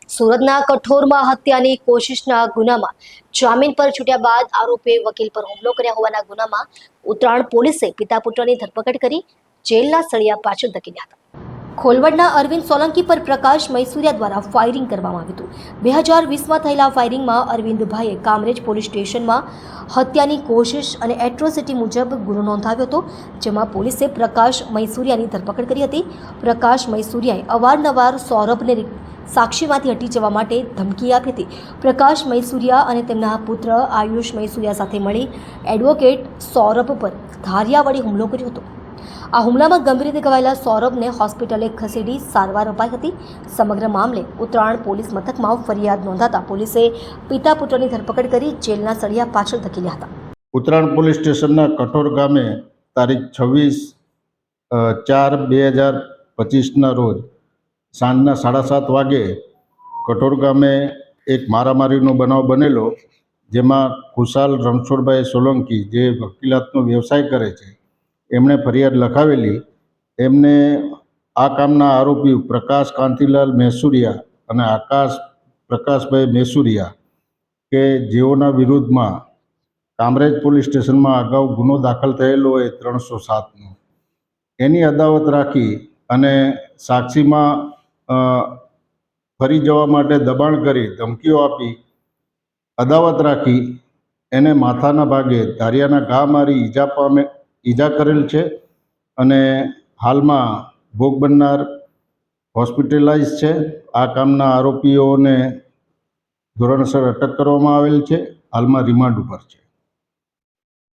સુરતના કઠોરમાં હત્યાની કોશિશના ગુનામાં જામીન પર છૂટ્યા બાદ આરોપીએ વકીલ પર હુમલો કર્યા હોવાના ગુનામાં ઉત્તરાયણ પોલીસે પિતા પુત્રની ધરપકડ કરી જેલના સળિયા પાછળ ધકેલ્યા હતા. ખોલવડના અરવિંદ સોલંકી પર પ્રકાશ મૈસુરિયા દ્વારા ફાયરિંગ કરવામાં આવ્યું હતું. 2020માં થયેલા ફાયરિંગમાં અરવિંદભાઈએ કામરેજ પોલીસ સ્ટેશનમાં હત્યાની કોશિશ અને એટ્રોસિટી મુજબ ગુનો નોંધાવ્યો હતો, જેમાં પોલીસે પ્રકાશ મૈસુરિયાની ધરપકડ કરી હતી. પ્રકાશ મૈસુરિયાએ અવારનવાર સૌરભને સાક્ષીમાંથી હટી જવા માટે ધમકી આપી હતી. પ્રકાશ મૈસુરિયા અને તેમના પુત્ર આયુષ મૈસુરિયા સાથે મળી એડવોકેટ સૌરભ પર ધારિયા વડે હુમલો કર્યો હતો. આ હુમલામાં ગંભીર રીતે ઘવાયેલા સૌરભને હોસ્પિટલે ખસેડી સારવાર અપાઈ હતી. સમગ્ર મામલે ઉત્તરાયણ પોલીસ મથકમાં ફરિયાદ નોંધાતા પોલીસે પિતા પુત્રની ધરપકડ કરી જેલના સળિયા પાછળ ધકેલ્યા હતા. ઉત્તરાયણ પોલીસ સ્ટેશનના કઠોર ગામે તારીખ 26/4/2025ના રોજ સાંજના 7:30 વાગે કઠોર ગામે એક મારામારીનો બનાવ બનેલો, જેમાં ખુશાલ રણછોડભાઈ સોલંકી જે વકીલાતનો વ્યવસાય કરે છે એમણે ફરિયાદ લખાવેલી. એમને આ કામના આરોપી પ્રકાશ કાંતિલાલ મૈસુરિયા અને આકાશ પ્રકાશભાઈ મૈસુરિયા કે જેઓના વિરુદ્ધમાં કામરેજ પોલીસ સ્ટેશનમાં અગાઉ ગુનો દાખલ થયેલો હોય 307નો, એની અદાવત રાખી અને સાક્ષીમાં ફરી જવા માટે દબાણ કરી ધમકીઓ આપી અદાવત રાખી એને માથાના ભાગે ધારિયાના ઘા મારી ઈજા કરેલ છે અને હાલમાં ભોગ બનનાર હોસ્પિટલાઇઝ છે. આ કામના આરોપીઓને ધોરણસર અટક કરવામાં આવેલ છે. હાલમાં રિમાન્ડ ઉપર છે.